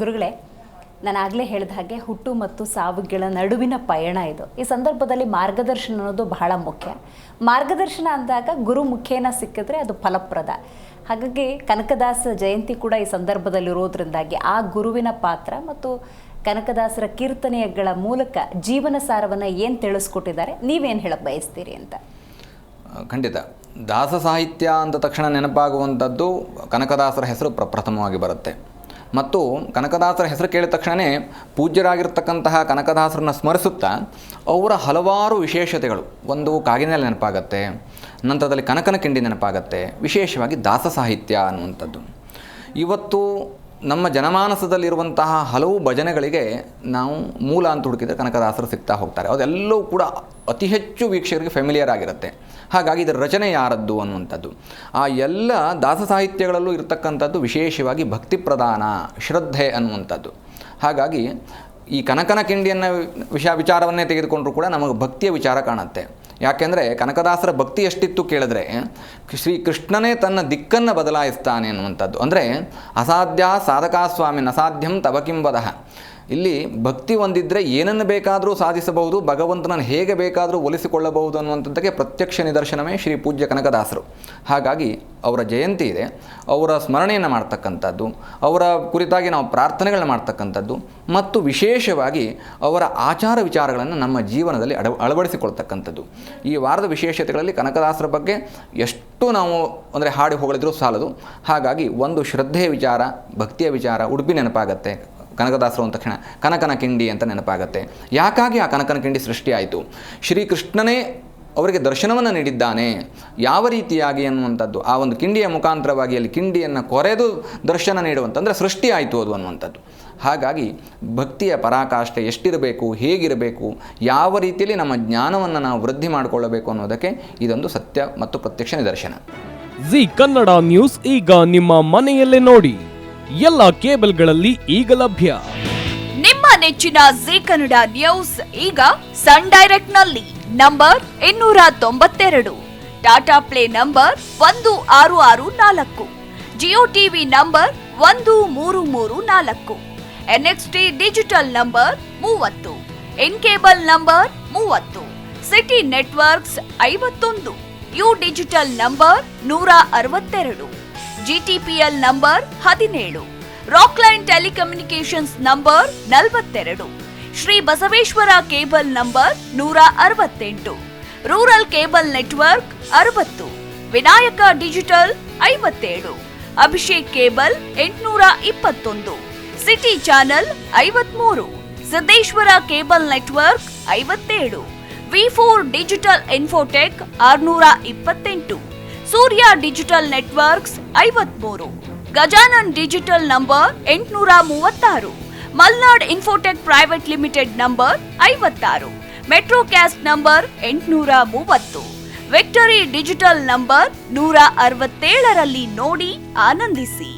ಗುರುಗಳೇ, ನಾನು ಆಗಲೇ ಹೇಳಿದ ಹಾಗೆ ಹುಟ್ಟು ಮತ್ತು ಸಾವುಗಳ ನಡುವಿನ ಪಯಣ ಇದು. ಈ ಸಂದರ್ಭದಲ್ಲಿ ಮಾರ್ಗದರ್ಶನ ಅನ್ನೋದು ಬಹಳ ಮುಖ್ಯ. ಮಾರ್ಗದರ್ಶನ ಅಂದಾಗ ಗುರು ಮುಖೇನ ಸಿಕ್ಕಿದ್ರೆ ಅದು ಫಲಪ್ರದ. ಹಾಗಾಗಿ ಕನಕದಾಸ ಜಯಂತಿ ಕೂಡ ಈ ಸಂದರ್ಭದಲ್ಲಿರೋದ್ರಿಂದಾಗಿ ಆ ಗುರುವಿನ ಪಾತ್ರ ಮತ್ತು ಕನಕದಾಸರ ಕೀರ್ತನೆಗಳ ಮೂಲಕ ಜೀವನ ಸಾರವನ್ನು ಏನು ತಿಳಿಸ್ಕೊಟ್ಟಿದ್ದಾರೆ, ನೀವೇನು ಹೇಳಕ್ಕೆ ಬಯಸ್ತೀರಿ ಅಂತ? ಖಂಡಿತ. ದಾಸ ಸಾಹಿತ್ಯ ಅಂತ ತಕ್ಷಣ ನೆನಪಾಗುವಂಥದ್ದು ಕನಕದಾಸರ ಹೆಸರು ಪ್ರಥಮವಾಗಿ ಬರುತ್ತೆ. ಮತ್ತು ಕನಕದಾಸರ ಹೆಸರು ಕೇಳಿದ ತಕ್ಷಣವೇ ಪೂಜ್ಯರಾಗಿರ್ತಕ್ಕಂತಹ ಕನಕದಾಸರನ್ನು ಸ್ಮರಿಸುತ್ತಾ ಅವರ ಹಲವಾರು ವಿಶೇಷತೆಗಳು, ಒಂದು ಕಾಗಿನೆಲೆ ನೆನಪಾಗತ್ತೆ, ನಂತರದಲ್ಲಿ ಕನಕನ ಕಿಂಡಿ ನೆನಪಾಗತ್ತೆ, ವಿಶೇಷವಾಗಿ ದಾಸ ಸಾಹಿತ್ಯ ಅನ್ನುವಂಥದ್ದು. ಇವತ್ತು ನಮ್ಮ ಜನಮಾನಸದಲ್ಲಿರುವಂತಹ ಹಲವು ಭಜನೆಗಳಿಗೆ ನಾವು ಮೂಲ ಅಂತ ಹುಡುಕಿದರೆ ಕನಕದಾಸರು ಸಿಗ್ತಾ ಹೋಗ್ತಾರೆ. ಅದೆಲ್ಲವೂ ಕೂಡ ಅತಿ ಹೆಚ್ಚು ವೀಕ್ಷಕರಿಗೆ ಫೆಮಿಲಿಯರ್ ಆಗಿರುತ್ತೆ. ಹಾಗಾಗಿ ಇದರ ರಚನೆ ಯಾರದ್ದು ಅನ್ನುವಂಥದ್ದು, ಆ ಎಲ್ಲ ದಾಸ ಸಾಹಿತ್ಯಗಳಲ್ಲೂ ಇರತಕ್ಕಂಥದ್ದು ವಿಶೇಷವಾಗಿ ಭಕ್ತಿ ಪ್ರಧಾನ, ಶ್ರದ್ಧೆ ಅನ್ನುವಂಥದ್ದು. ಹಾಗಾಗಿ ಈ ಕನಕನ ಕಿಂಡಿಯನ್ನು ವಿಚಾರವನ್ನೇ ತೆಗೆದುಕೊಂಡರೂ ಕೂಡ ನಮಗೆ ಭಕ್ತಿಯ ವಿಚಾರ ಕಾಣುತ್ತೆ. ಯಾಕೆಂದರೆ ಕನಕದಾಸರ ಭಕ್ತಿ ಎಷ್ಟಿತ್ತು ಕೇಳಿದ್ರೆ, ಶ್ರೀ ಕೃಷ್ಣನೇ ತನ್ನ ದಿಕ್ಕನ್ನು ಬದಲಾಯಿಸ್ತಾನೆ ಅನ್ನುವಂಥದ್ದು. ಅಂದರೆ ಅಸಾಧ್ಯ ಸಾಧಕಾಸ್ವಾಮಿನ್ ಅಸಾಧ್ಯಂ ತವಕಿಂಬದಃ. ಇಲ್ಲಿ ಭಕ್ತಿ ಹೊಂದಿದ್ರೆ ಏನನ್ನು ಬೇಕಾದರೂ ಸಾಧಿಸಬಹುದು, ಭಗವಂತನನ್ನು ಹೇಗೆ ಬೇಕಾದರೂ ಒಲಿಸಿಕೊಳ್ಳಬಹುದು ಅನ್ನುವಂಥದ್ದಕ್ಕೆ ಪ್ರತ್ಯಕ್ಷ ನಿದರ್ಶನವೇ ಶ್ರೀ ಪೂಜ್ಯ ಕನಕದಾಸರು. ಹಾಗಾಗಿ ಅವರ ಜಯಂತಿ ಇದೆ, ಅವರ ಸ್ಮರಣೆಯನ್ನು ಮಾಡ್ತಕ್ಕಂಥದ್ದು, ಅವರ ಕುರಿತಾಗಿ ನಾವು ಪ್ರಾರ್ಥನೆಗಳನ್ನ ಮಾಡ್ತಕ್ಕಂಥದ್ದು, ಮತ್ತು ವಿಶೇಷವಾಗಿ ಅವರ ಆಚಾರ ವಿಚಾರಗಳನ್ನು ನಮ್ಮ ಜೀವನದಲ್ಲಿ ಅಳವಡಿಸಿಕೊಳ್ತಕ್ಕಂಥದ್ದು. ಈ ವಾರದ ವಿಶೇಷತೆಗಳಲ್ಲಿ ಕನಕದಾಸರ ಬಗ್ಗೆ ಎಷ್ಟು ನಾವು ಅಂದರೆ ಹಾಡಿ ಹೊಗಳಿದ್ರೂ ಸಾಲದು. ಹಾಗಾಗಿ ಒಂದು ಶ್ರದ್ಧೆಯ ವಿಚಾರ, ಭಕ್ತಿಯ ವಿಚಾರ, ಉಡುಪಿ ನೆನಪಾಗತ್ತೆ. ಕನಕದಾಸರು ಅಂದ ತಕ್ಷಣ ಕನಕನ ಕಿಂಡಿ ಅಂತ ನೆನಪಾಗತ್ತೆ. ಯಾಕಾಗಿ ಆ ಕನಕನ ಕಿಂಡಿ ಸೃಷ್ಟಿಯಾಯಿತು? ಶ್ರೀಕೃಷ್ಣನೇ ಅವರಿಗೆ ದರ್ಶನವನ್ನು ನೀಡಿದ್ದಾನೆ, ಯಾವ ರೀತಿಯಾಗಿ ಅನ್ನುವಂಥದ್ದು, ಆ ಒಂದು ಕಿಂಡಿಯ ಮುಖಾಂತರವಾಗಿ ಅಲ್ಲಿ ಕಿಂಡಿಯನ್ನು ಕೊರೆದು ದರ್ಶನ ನೀಡುವಂಥದ್ದು, ಸೃಷ್ಟಿ ಆಯಿತು ಅದು ಅನ್ನುವಂಥದ್ದು. ಹಾಗಾಗಿ ಭಕ್ತಿಯ ಪರಾಕಾಷ್ಠೆ ಎಷ್ಟಿರಬೇಕು, ಹೇಗಿರಬೇಕು, ಯಾವ ರೀತಿಯಲ್ಲಿ ನಮ್ಮ ಜ್ಞಾನವನ್ನು ನಾವು ವೃದ್ಧಿ ಮಾಡಿಕೊಳ್ಳಬೇಕು ಅನ್ನೋದಕ್ಕೆ ಇದೊಂದು ಸತ್ಯ ಮತ್ತು ಪ್ರತ್ಯಕ್ಷ ನಿದರ್ಶನ. ಜಿ ಕನ್ನಡ ನ್ಯೂಸ್ ಈಗ ನಿಮ್ಮ ಮನೆಯಲ್ಲೇ ನೋಡಿ, ಎಲ್ಲ ಕೇಬಲ್ಗಳಲ್ಲಿ ಈಗ ಲಭ್ಯ. ನಿಮ್ಮ ನೆಚ್ಚಿನ ಜಿ ಕನ್ನಡ ನ್ಯೂಸ್ ಈಗ ಸನ್ ಡೈರೆಕ್ಟ್ ನಲ್ಲಿ number 292, Tata play number 1664, Jio TV number 1334, NXT digital number 30, in cable number 30, city networks 51, U digital number 162, GTPL number 17, Rockline telecommunications number 42, Shri Basaveshwara cable number 168, rural cable network 60, Vinayaka digital 57, Abhishek cable 821, city channel 53, Siddeshwara cable network 57, ವಿ4 digital infotech 628, Surya digital networks 53, Gajanan digital number 836, Malnad infotech private limited number 56, Metrocast number 830, victory digital number 167ರಲ್ಲಿ ನೋಡಿ ಆನಂದಿಸಿ.